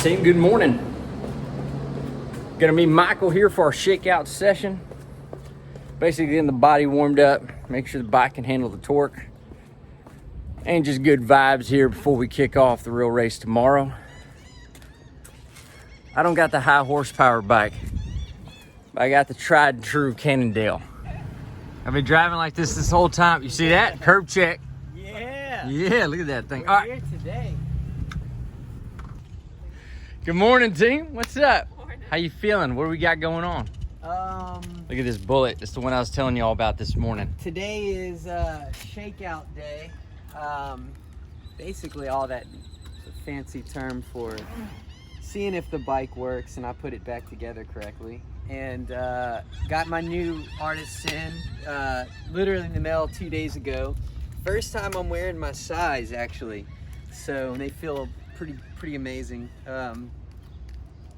team, good morning. Gonna meet Michael here for our shakeout session. Basically getting the body warmed up, make sure the bike can handle the torque, and just good vibes here before we kick off the real race tomorrow. I don't got the high horsepower bike, but I got the tried and true Cannondale. I've been driving like this whole time. You see that? Curb check. Yeah. Yeah, look at that thing. We're All right. here today. Good morning, team. What's up? Morning. How you feeling? What do we got going on? Look at this bullet. It's the one I was telling you all about this morning. Today is shakeout day. Basically all that fancy term for seeing if the bike works and I put it back together correctly. And got my new artists in literally in the mail 2 days ago. First time I'm wearing my size actually, so they feel pretty amazing.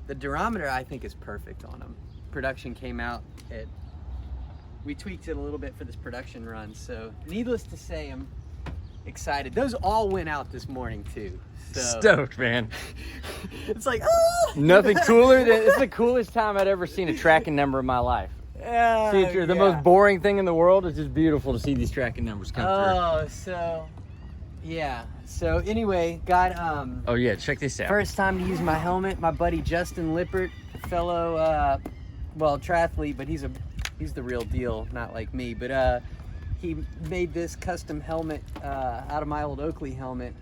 The durometer I think is perfect on them. Production came out we tweaked it a little bit for this production run, so needless to say I'm excited. Those all went out this morning too. So Stoked, man. it's like, oh! Nothing cooler than, it's the coolest time I'd ever seen a tracking number in my life. See, the most boring thing in the world. Is just beautiful to see these tracking numbers come through. Oh, so yeah. So anyway, got Oh yeah, check this out. first time to use my helmet. My buddy Justin Lippert, fellow triathlete, but he's the real deal, not like me. But he made this custom helmet out of my old Oakley helmet,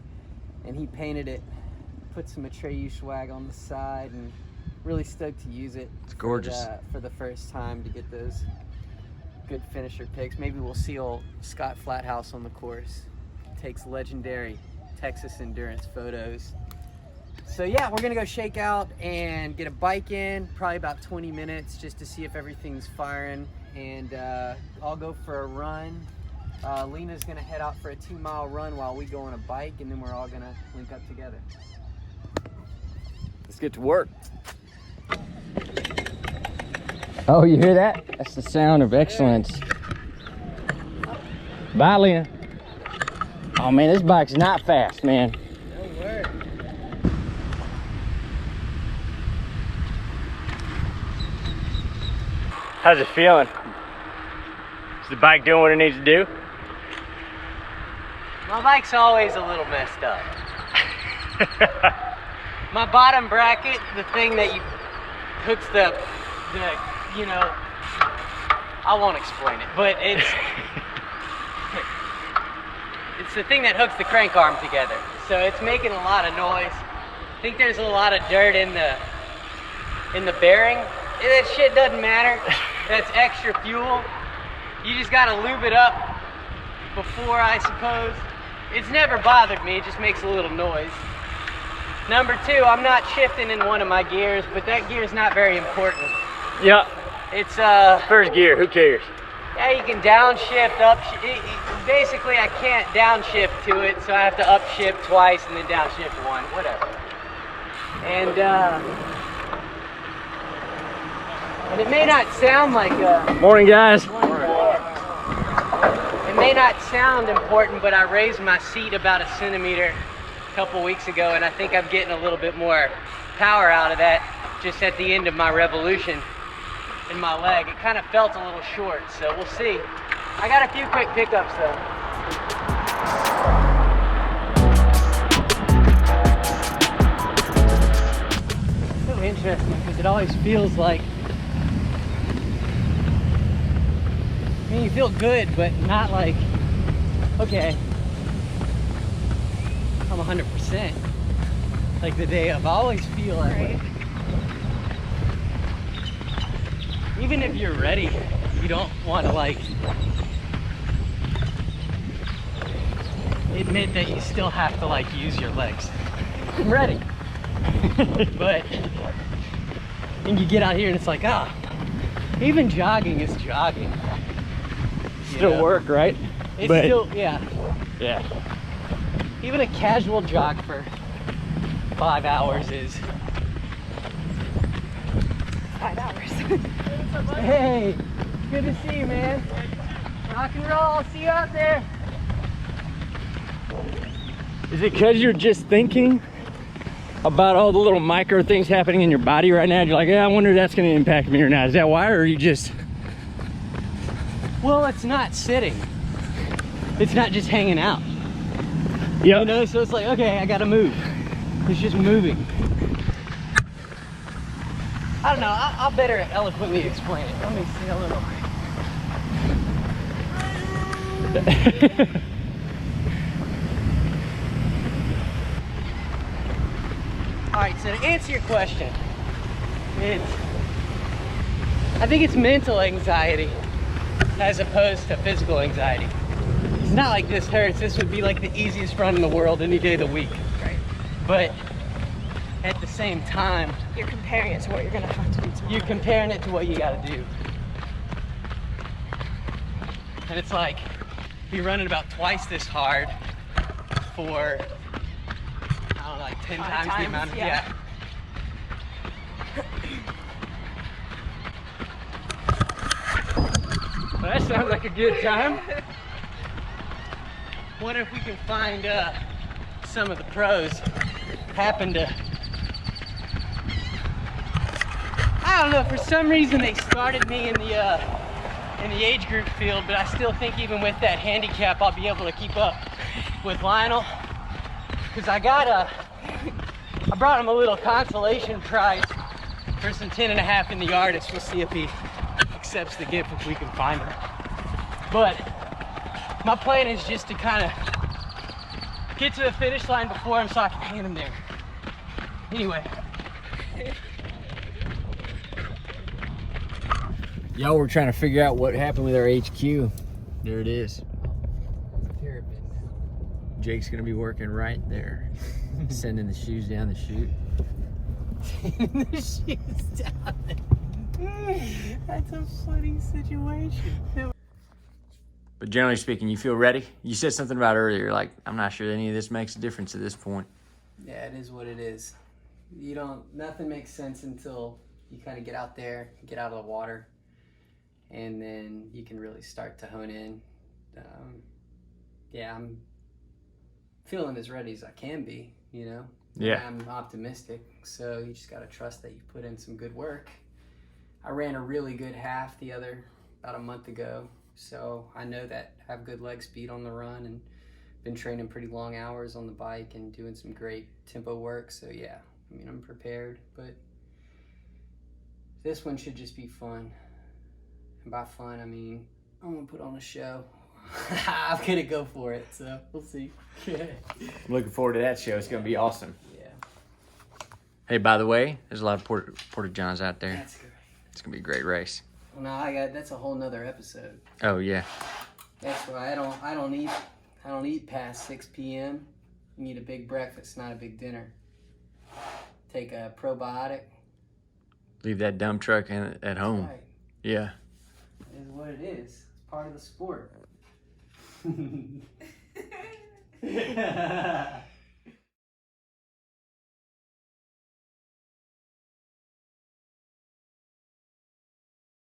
and he painted it, put some Atreyu swag on the side, and really stoked to use it. It's gorgeous. For the first time to get those good finisher pics. Maybe we'll see old Scott Flathouse on the course. Takes legendary Texas endurance photos. So yeah, we're gonna go shake out and get a bike in, probably about 20 minutes just to see if everything's firing, and I'll go for a run. Lena's gonna head out for a 2-mile run while we go on a bike, and then we're all gonna link up together. Let's get to work. Oh, you hear that? That's the sound of excellence. Bye, Lena. Oh man, this bike's not fast, man. No word. How's it feeling? Is the bike doing what it needs to do? My bike's always a little messed up. My bottom bracket, the thing that hooks the I won't explain it, but it's the thing that hooks the crank arm together. So it's making a lot of noise. I think there's a lot of dirt in the bearing. That shit doesn't matter. That's extra fuel. You just gotta lube it up before, I suppose. It's never bothered me, it just makes a little noise. Number two, I'm not shifting in one of my gears, but that gear's not very important. Yeah. It's First gear, who cares? yeah, you can downshift, basically I can't downshift to it, so I have to upshift twice and then downshift one, whatever. And it may not sound like Morning, guys. it may not sound important, but I raised my seat about 1 centimeter a couple weeks ago, and I think I'm getting a little bit more power out of that just at the end of my revolution in my leg. It kind of felt a little short, so we'll see. I got a few quick pickups though. So interesting, because it always feels like, I mean, you feel good, but not like, okay, I'm 100% like the day of. I always feel that way. Even if you're ready, you don't want to like admit that you still have to like use your legs. I'm ready. But and you get out here and it's like, even jogging is jogging. Still work, right? It's But- still, yeah. Yeah. Even a casual jog for 5 hours is 5 hours. Hey, good to see you, man. Rock and roll. I'll see you out there. Is it because you're just thinking? about all the little micro things happening in your body right now? You're like, yeah, I wonder if that's going to impact me or not. Is that why, or are you just... Well, it's not sitting. It's not just hanging out. Yeah. You know, so it's like, okay, I gotta move. It's just moving. I don't know, I'll better eloquently explain it. Let me see a little. Alright, so to answer your question, I think it's mental anxiety as opposed to physical anxiety. It's not like this hurts. This would be like the easiest run in the world any day of the week. Right. But at the same time, You're comparing it to what you're gonna have to do tomorrow. you're comparing it to what you gotta do. And it's like, you're running about twice this hard for, I don't know, like 10 times the amount of, yeah. Well, that sounds like a good time. Wonder if we can find some of the pros happen to, I don't know, for some reason they started me in the age group field, but I still think even with that handicap I'll be able to keep up with Lionel, because I brought him a little consolation prize for some 10.5 in the artist. We'll see if he accepts the gift if we can find him. But my plan is just to kind of get to the finish line before him so I can hand him there. Anyway. Y'all were trying to figure out what happened with our HQ. There it is. Pyramid. Jake's gonna be working right there. Sending the shoes down the chute. The shoes down. That's a funny situation. But generally speaking, you feel ready? You said something about earlier, like, I'm not sure any of this makes a difference at this point. Yeah, it is what it is. Nothing makes sense until you kind of get out there, get out of the water, and then you can really start to hone in. Yeah, I'm feeling as ready as I can be, you know? Yeah. I'm optimistic, so you just got to trust that you put in some good work. I ran a really good half about a month ago, so I know that I have good leg speed on the run and been training pretty long hours on the bike and doing some great tempo work, so yeah, I mean, I'm prepared, but this one should just be fun. And by fun, I mean, I'm gonna put on a show. I'm gonna go for it, so we'll see. I'm looking forward to that show. It's gonna be awesome. Yeah. Hey, by the way, there's a lot of Porta Johns out there. That's great. It's gonna be a great race. Well, now that's a whole nother episode. Oh yeah. That's why I don't eat past 6 p.m. You need a big breakfast, not a big dinner. Take a probiotic. Leave that dump truck at home. Right. Yeah. It is what it is. It's part of the sport.